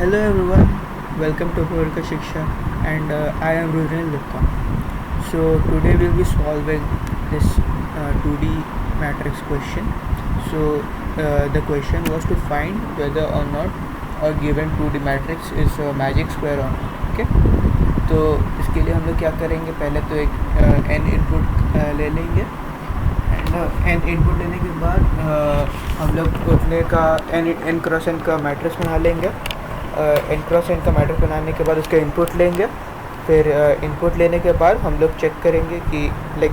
Hello everyone, welcome to Purka Shiksha and I am Rudran Lipka. So today we'll be solving this 2D matrix question. So the question was to find whether or not a given 2D matrix is a magic square or not. Okay, तो इसके लिए हम लोग क्या करेंगे, पहले तो एक n इनपुट ले लेंगे एंड n इनपुट लेने के बाद हम लोग उतने का n क्रॉस n का मैट्रिक्स बना लेंगे। n क्रॉस n का मैट्रिक्स बनाने के बाद उसका इनपुट लेंगे। फिर इनपुट लेने के बाद हम लोग चेक करेंगे कि लाइक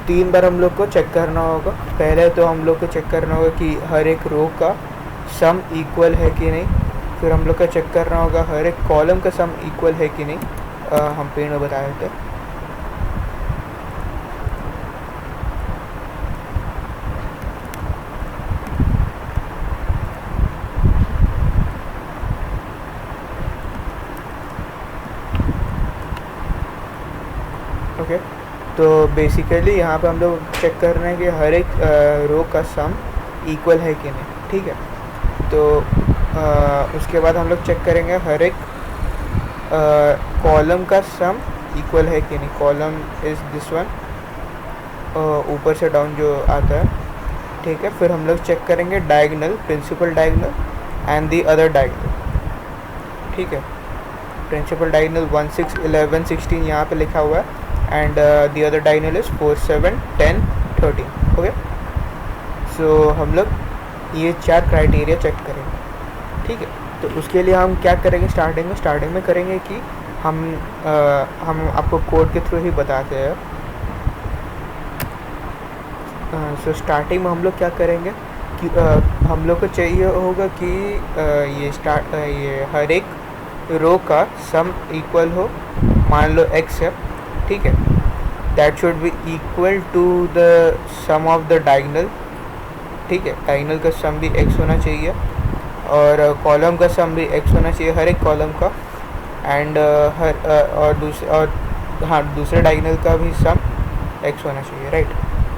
3 बार हम लोग को चेक करना होगा। पहले तो हम लोग को चेक करना होगा कि हर एक रो का सम इक्वल है कि नहीं। फिर हम लोग को चेक करना होगा हर एक कॉलम का सम इक्वल है कि नहीं। हम पेड़ में बताए थे। ओके, तो बेसिकली यहाँ पे हम लोग चेक कर रहे हैं कि हर एक रो का सम इक्वल है कि नहीं। ठीक है, तो उसके बाद हम लोग चेक करेंगे हर एक कॉलम का सम इक्वल है कि नहीं। कॉलम इज़ दिस वन, ऊपर से डाउन जो आता है। ठीक है, फिर हम लोग चेक करेंगे diagonal, principal diagonal and the other diagonal. ठीक है, प्रिंसिपल डायगोनल 1 6 11 16 यहाँ पे लिखा हुआ है and the other diagonal is 4 7 10 13। Okay, so हम लोग ये 4 क्राइटेरिया चेक करेंगे। ठीक है, तो उसके लिए हम क्या करेंगे, स्टार्टिंग में करेंगे कि हम आपको कोड के थ्रू ही बताते हैं। सो स्टार्टिंग में हम लोग क्या करेंगे कि हम लोग को चाहिए होगा कि ये हर एक रो का सम इक्वल हो। मान लो x है, ठीक है, that should be equal to the sum of the diagonal. ठीक है, डायगोनल का सम भी x होना चाहिए और कॉलम का सम भी x होना चाहिए, हर एक कॉलम का। एंड दूसरे डायगोनल का भी सम x होना चाहिए, राइट।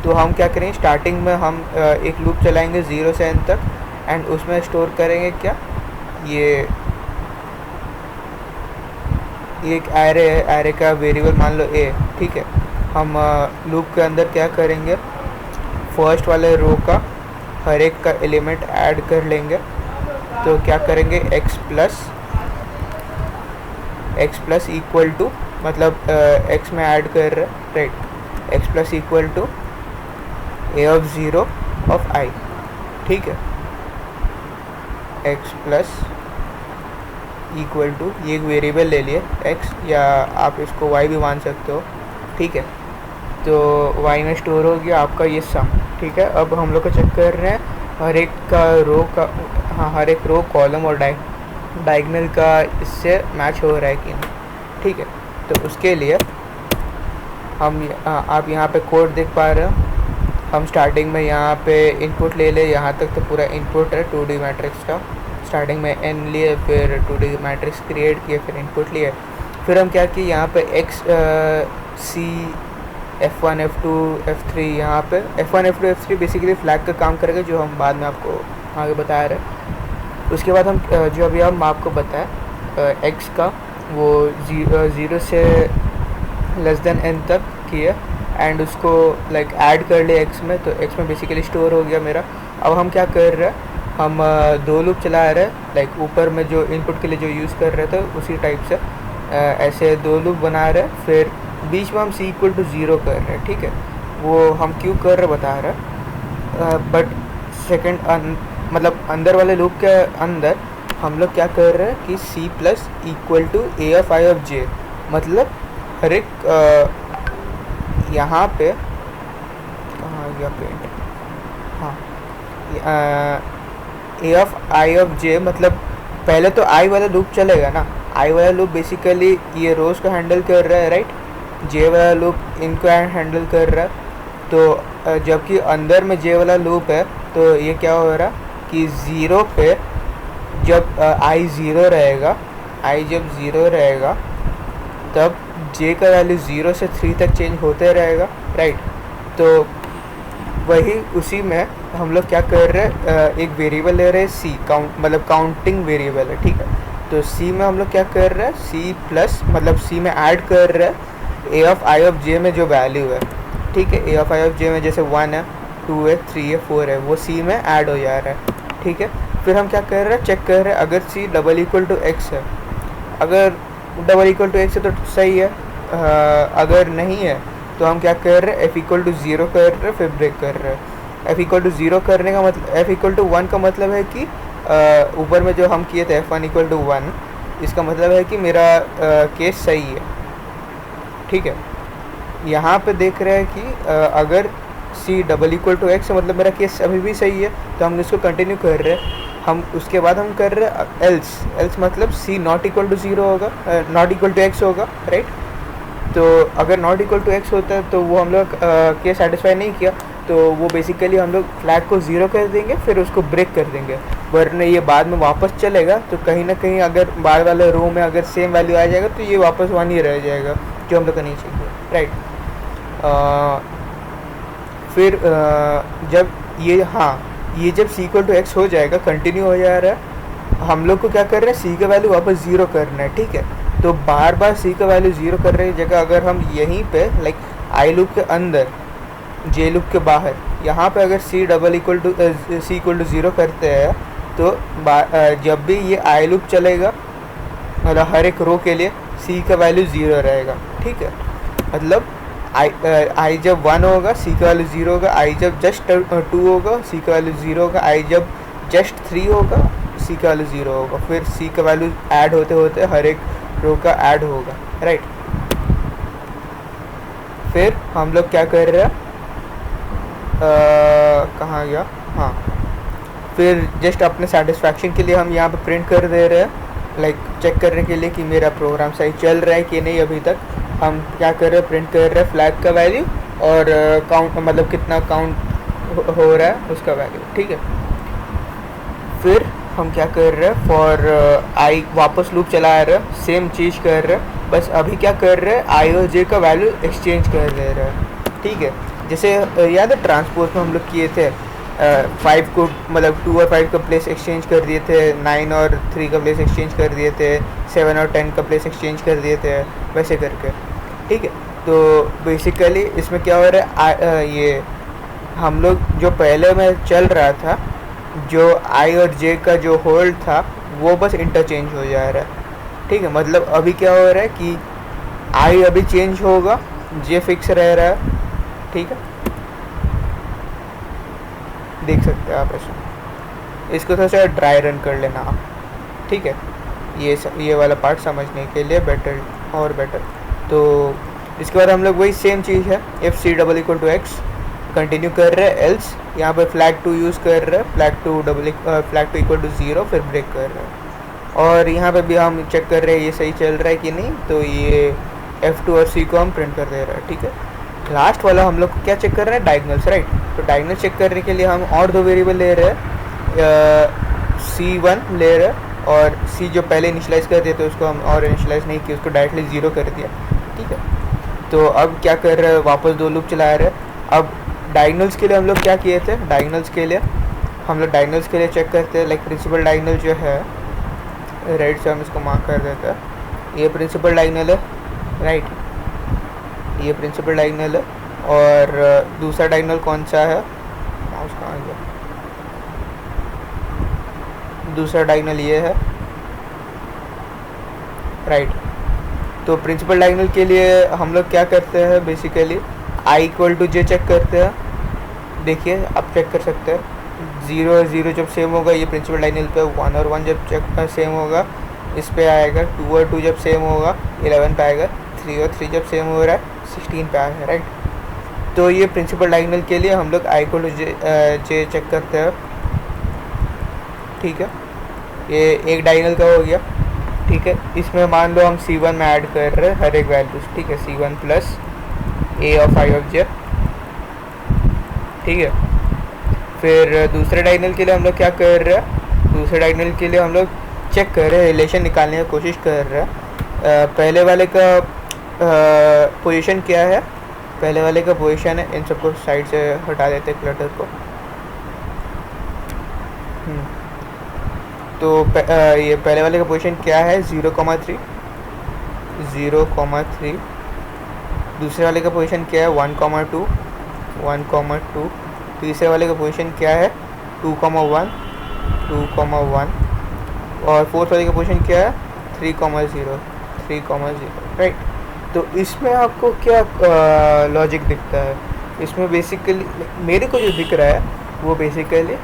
तो हम क्या करेंगे, स्टार्टिंग में हम एक लूप चलाएंगे 0 से n तक एंड उसमें स्टोर करेंगे क्या, ये एक एरे है, एरे का वेरिएबल मान लो a। ठीक है, हम लूप के अंदर क्या करेंगे, फर्स्ट वाले रो का हर एक का एलिमेंट ऐड कर लेंगे। तो क्या करेंगे, x प्लस इक्वल टू, मतलब x में ऐड कर रहे, right, x plus equal to a of 0 of i। ठीक है, x प्लस इक्वल टू, ये एक वेरिएबल ले लिए x, या आप इसको y भी मान सकते हो। ठीक है, तो y में स्टोर हो गया आपका ये सम। ठीक है, अब हम लोग को चेक कर रहे हैं हर एक का रो का, हर एक रो, कॉलम और डायगोनल का इससे मैच हो रहा है कि नहीं। ठीक है, तो उसके लिए हम आप यहाँ पे कोड देख पा रहे हो। हम स्टार्टिंग में यहाँ पे इनपुट ले ले, यहाँ तक तो पूरा इनपुट है 2D मैट्रिक्स का। स्टार्टिंग में n लिए, फिर 2D मैट्रिक्स क्रिएट किए, फिर इनपुट लिए। फिर हम क्या किए, यहाँ पे x c f1 f2 f3, यहाँ पे f1 f2 f3 basically flag का काम करेगा, जो हम बाद में आपको आगे बता रहे। उसके बाद हम जो अभी हम आपको बताएं x का, वो 0 से लेस देन n तक किए एंड उसको लाइक ऐड कर ले x में। तो x में बेसिकली स्टोर हो गया मेरा। अब हम क्या कर रहे हैं, हम 2 लूप चला रहे हैं, लाइक ऊपर में जो इनपुट के लिए जो यूज़ कर रहे थे उसी टाइप से ऐसे 2 लूप बना रहे हैं। फिर बीच में हम c इक्वल टू 0 कर रहे हैं। ठीक है, वो हम क्यों कर रहे बता रहे हैं, बट सेकेंड मतलब अंदर वाले लूप के अंदर हम लोग क्या कर रहे हैं कि c plus equal to a of i of j, मतलब हर एक यहाँ पे हाँ a of i of j, मतलब पहले तो i वाला लूप चलेगा ना। i वाला लूप बेसिकली ये रोज़ को हैंडल कर रहा है, राइट। j वाला लूप इनको हैंडल कर रहा है। तो जबकि अंदर में j वाला लूप है, तो ये क्या हो रहा कि 0 पे जब i 0 रहेगा, i जब 0 रहेगा तब j का वैल्यू 0 से 3 तक चेंज होते रहेगा, राइट। तो वही उसी में हम लोग क्या कर रहे हैं, एक वेरिएबल ले रहे हैं सी, काउंट मतलब काउंटिंग वेरिएबल है, ठीक है। तो सी में हम लोग क्या कर रहे हैं, सी प्लस मतलब सी में ऐड कर रहे हैं ए ऑफ आई ऑफ जे में जो वैल्यू है, ठीक है। ए ऑफ आई ऑफ जे में जैसे 1 है, 2 है, 3 है, 4 है, वो सी में ऐड हो जा रहा है, ठीक है। फिर हम क्या कर रहे हैं, चेक कर रहे हैं अगर C double equal to X है, अगर डबल इक्वल टू एक्स है तो सही है, अगर नहीं है तो हम क्या कर रहे हैं, एफ इक्वल टू ज़ीरो कर रहे हैं, फिर ब्रेक कर रहे हैं। एफ इक्वल टू ज़ीरो करने का मतलब, एफ इक्वल टू 1 का मतलब है कि ऊपर में जो हम किए थे एफ वन इक्वल टू 1, इसका मतलब है कि मेरा केस सही है, ठीक है। यहाँ पे देख रहे हैं कि अगर C double equal to X है मतलब मेरा केस अभी भी सही है, तो हम इसको कंटिन्यू कर रहे हैं। हम उसके बाद हम कर रहे हैं एल्स मतलब सी नॉट इक्वल टू ज़ीरो होगा, नॉट इक्वल टू एक्स होगा, राइट। तो अगर नॉट इक्वल टू एक्स होता है तो वो हम लोग केस सेटिस्फाई नहीं किया, तो वो बेसिकली हम लोग फ्लैग को ज़ीरो कर देंगे, फिर उसको ब्रेक कर देंगे, वरना ये बाद में वापस चलेगा। तो कहीं ना कहीं अगर बाद वाले रो में अगर सेम वैल्यू आ जाएगा तो ये वापस 1 ही रह जाएगा, जो हम लोग का नहीं चाहिए, राइट। फिर जब ये, हाँ, ये जब सी इक्वल टू एक्स हो जाएगा, कंटिन्यू हो जा रहा है, हम लोग को क्या कर रहे हैं, सी का वैल्यू वापस ज़ीरो करना है, ठीक है। तो बार बार सी का वैल्यू ज़ीरो कर रहे जगह अगर हम यहीं पे लाइक आई लूप के अंदर, जे लूप के बाहर, यहाँ पे अगर C double equal to C equal to zero करते हैं तो जब भी ये आई लूप चलेगा मतलब हर एक रो के लिए सी का वैल्यू ज़ीरो रहेगा, ठीक है। मतलब आई जब 1 होगा सी का वैल्यू 0 होगा, आई जब जस्ट 2 होगा सी का वैल्यू 0 होगा, आई जब जस्ट 3 होगा सी का वैल्यू 0 होगा, फिर सी का वैल्यू ऐड होते होते हर एक रो का ऐड होगा, राइट। फिर हम लोग क्या कर रहे हैं, कहाँ गया, हाँ, फिर जस्ट अपने सेटिस्फैक्शन के लिए हम यहाँ पे प्रिंट कर दे रहे हैं, लाइक चेक करने के लिए कि मेरा प्रोग्राम सही चल रहा है कि नहीं। अभी तक हम क्या कर रहे हैं, प्रिंट कर रहे हैं फ्लैग का वैल्यू और काउंट मतलब कितना काउंट हो रहा है उसका वैल्यू, ठीक है। फिर हम क्या कर रहे हैं, फॉर आई वापस लूप चला रहे हैं, सेम चीज़ कर रहे हैं, बस अभी क्या कर रहे हैं, आई और जे का वैल्यू एक्सचेंज कर दे रहे हैं, ठीक है। जैसे याद है ट्रांसपोज में हम लोग किए थे, 5 को मतलब 2 और 5 का प्लेस एक्सचेंज कर दिए थे, 9 और 3 का प्लेस एक्सचेंज कर दिए थे, 7 और 10 का प्लेस एक्सचेंज कर दिए थे, वैसे करके, ठीक है। तो बेसिकली इसमें क्या हो रहा है, ये हम लोग जो पहले में चल रहा था, जो आई और जे का जो होल्ड था वो बस इंटरचेंज हो जा रहा है, ठीक है। मतलब अभी क्या हो रहा है कि आई अभी चेंज होगा, जे फिक्स रह रहा है, ठीक है। देख सकते हैं आप ऐसा, इसको थोड़ा सा ड्राई रन कर लेना आप, ठीक है। ये वाला पार्ट समझने के लिए बेटर और बेटर। तो इसके बाद हम लोग वही सेम चीज़ है, F C double equal to X continue कर रहे हैं, एल्स यहाँ पर फ्लैग 2 यूज़ कर रहे हैं, फ्लैग 2 इक्वल टू 0, फिर ब्रेक कर रहे हैं। और यहाँ पे भी हम चेक कर रहे हैं ये सही चल रहा है कि नहीं, तो ये F2 और C को हम प्रिंट कर दे रहे हैं, ठीक है। लास्ट वाला हम लोग को क्या चेक कर रहे हैं, डायगनल्स, राइट। तो डायगनल चेक करने के लिए हम और 2 वेरिएबल ले रहे हैं, C1 ले रहे हैं, और C जो पहले इनिशलाइज़ कर दिए थे उसको हम और इनिशलाइज़ नहीं किया, उसको डायरेक्टली 0 कर दिया, ठीक है। तो अब क्या कर रहे हैं, वापस 2 लूप चला रहे हैं। अब डायगनल्स के लिए हम लोग क्या किए थे, डायगनल्स के लिए चेक करते हैं, लाइक प्रिंसिपल डायगनल जो है, राइट से हम इसको मार्क कर देते हैं, ये प्रिंसिपल डायगनल है, राइट, ये प्रिंसिपल डायगनल है। और दूसरा डायगनल कौन सा है, माउस कहाँ गया, दूसरा डायगनल ये है, राइट। तो प्रिंसिपल डायगनल के लिए हम लोग क्या करते हैं, basically I equal to J check करते हैं। देखिए आप चेक कर सकते हैं, 0 और 0 जब सेम होगा ये प्रिंसिपल डायगनल पे, 1 और 1 जब चेक सेम होगा इस पे आएगा, 2 और 2 जब सेम होगा 11 पे आएगा, 3 और 3 जब सेम हो रहा है 16 पे आएगा, राइट। तो ये प्रिंसिपल डायगनल के लिए हम लोग आई इक्वल टू जे चेक करते हैं, ठीक है। ये एक डायगनल का हो गया, ठीक है। इसमें मान लो हम C1 में ऐड कर रहे हैं हर एक वैल्यूज, ठीक है, C1 plus A of I of J, ठीक है। फिर दूसरे डायगनल के लिए हम लोग क्या कर रहे हैं, दूसरे डायगनल के लिए हम लोग चेक कर रहे हैं, रिलेशन निकालने की कोशिश कर रहे हैं। पहले वाले का पोजीशन क्या है, पहले वाले का पोजीशन है, इन सबको साइड से हटा देते हैं क्लटर को, तो ये पहले वाले का पोजीशन क्या है 0,3 0,3। दूसरे वाले का पोजीशन क्या है 1,2 1,2। तीसरे वाले का पोजीशन क्या है 2,1 2,1। और फोर्थ वाले का पोजीशन क्या है 3,0 3,0, राइट। तो इसमें आपको क्या लॉजिक दिखता है? इसमें बेसिकली मेरे को जो दिख रहा है वो बेसिकली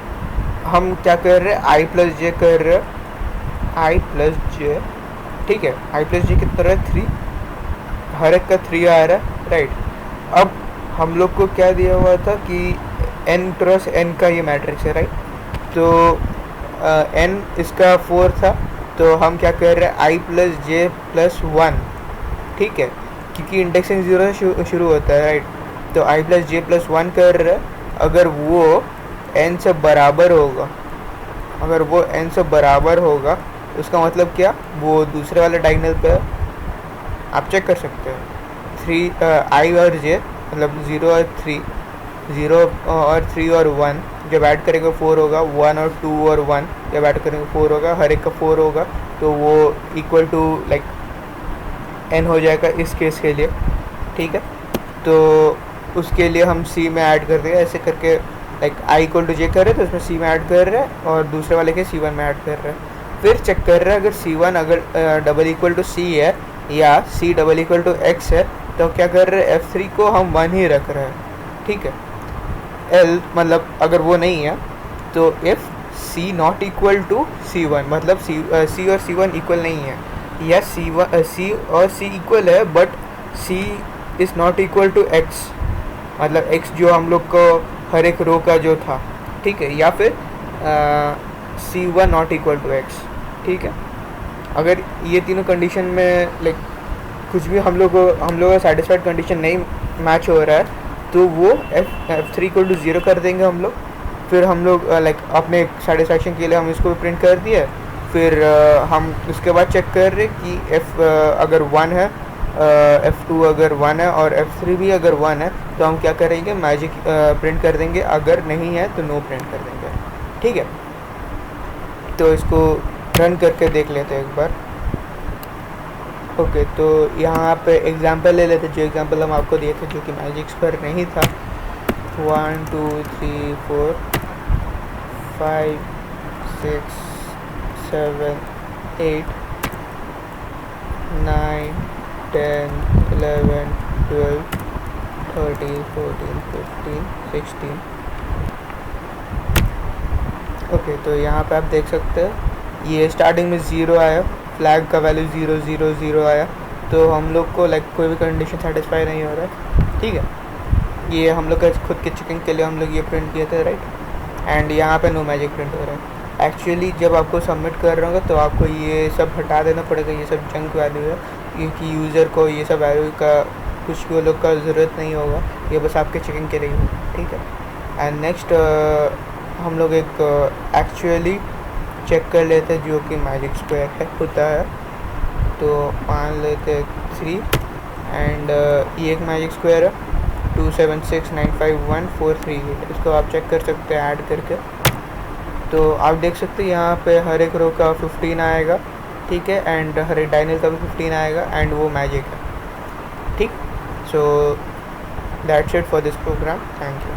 हम क्या कर रहे हैं, आई प्लस जे कर रहे हैं, आई प्लस जे, ठीक है। आई प्लस जे कितना रहा है 3, हर एक का 3 आ रहा है, राइट। अब हम लोग को क्या दिया हुआ था कि n क्रॉस n का ये मैट्रिक्स है, राइट। तो n इसका 4 था, तो हम क्या कर रहे हैं आई प्लस जे प्लस 1, ठीक है, क्योंकि इंडेक्सिंग 0 से शुरू होता है, राइट। तो आई प्लस जे प्लस 1 कर रहे हैं। अगर वो n से बराबर होगा, अगर वो n से बराबर होगा उसका मतलब क्या, वो दूसरे वाले डायगोनल पे आप चेक कर सकते हैं 3 आई और जे, मतलब 0 और 3, 0 और 3 और 1 जब ऐड करेंगे 4 होगा, 1 और 2 और 1 जब ऐड करेंगे 4 होगा, हर एक का 4 होगा, तो वो इक्वल टू लाइक n हो जाएगा इस केस के लिए, ठीक है। तो उसके लिए हम c में ऐड कर देंगे, ऐसे करके लाइक i इक्वल टू जे कर रहे हैं तो उसमें c में ऐड कर रहे हैं, और दूसरे वाले के c1 में ऐड कर रहे हैं। फिर चेक कर रहे हैं अगर c1 अगर डबल इक्वल टू c है या c double equal to x है, तो क्या कर रहे हैं f3 को हम 1 ही रख रहे हैं, ठीक है। l मतलब अगर वो नहीं है तो if c not equal to c1, मतलब c और c1 इक्वल नहीं है, या c और c इक्वल है but c is not equal to x, मतलब x जो हम लोग को हर एक रो का जो था, ठीक है, या फिर c1 not equal to x, ठीक है। अगर ये तीनों कंडीशन में लाइक कुछ भी हम लोग का सेटिस्फाइड कंडीशन नहीं मैच हो रहा है, तो वो f3 इक्वल टू 0 कर देंगे हम लोग। फिर हम लोग लाइक अपने सेटिस्फैक्शन के लिए हम इसको प्रिंट कर दिए। फिर हम उसके बाद चेक कर रहे कि f अगर 1 है, f2 अगर 1 है और f3 भी अगर 1 है, तो हम क्या करेंगे मैजिक प्रिंट कर देंगे, अगर नहीं है तो नो प्रिंट कर देंगे, ठीक है। तो इसको रन करके देख लेते हैं एक बार। ओके, तो यहाँ पे एग्जांपल ले लेते, जो एग्जांपल हम आपको दिए थे जो कि मैजिक स्क्वायर नहीं था। 1 2 3 4 5 6 7 8 9 10 11 12 13 14 15 16। ओके, तो यहाँ पे आप देख सकते हैं ये स्टार्टिंग में 0 आया, फ्लैग का वैल्यू 0 0 0 आया, तो हम लोग को लाइक कोई भी कंडीशन सेटिस्फाई नहीं हो रहा है, ठीक है। ये हम लोग का खुद के चेकिंग के लिए हम लोग ये प्रिंट किए थे, राइट। एंड यहाँ पे नो मैजिक प्रिंट हो रहा है। एक्चुअली जब आपको सबमिट कर रहा होगा तो आपको ये सब हटा देना पड़ेगा, ये सब जंक वैल्यू है, क्योंकि यूज़र को ये सब वैल्यू का कुछ भी वो लोग का ज़रूरत नहीं होगा, ये बस आपके चेकिंग के लिए होगा, ठीक है। एंड नेक्स्ट हम लोग एक एक्चुअली चेक कर लेते हैं जो कि मैजिक स्क्वायर है होता है। तो मान लेते 3 एंड ये एक मैजिक स्क्वायर है 276951438, इसको आप चेक कर सकते हैं ऐड करके। तो आप देख सकते हैं यहाँ पे हर एक रो का 15 आएगा, ठीक है, एंड हर एक डायनल का भी 15 आएगा, एंड वो मैजिक है, ठीक। So that's it for this program, thank you.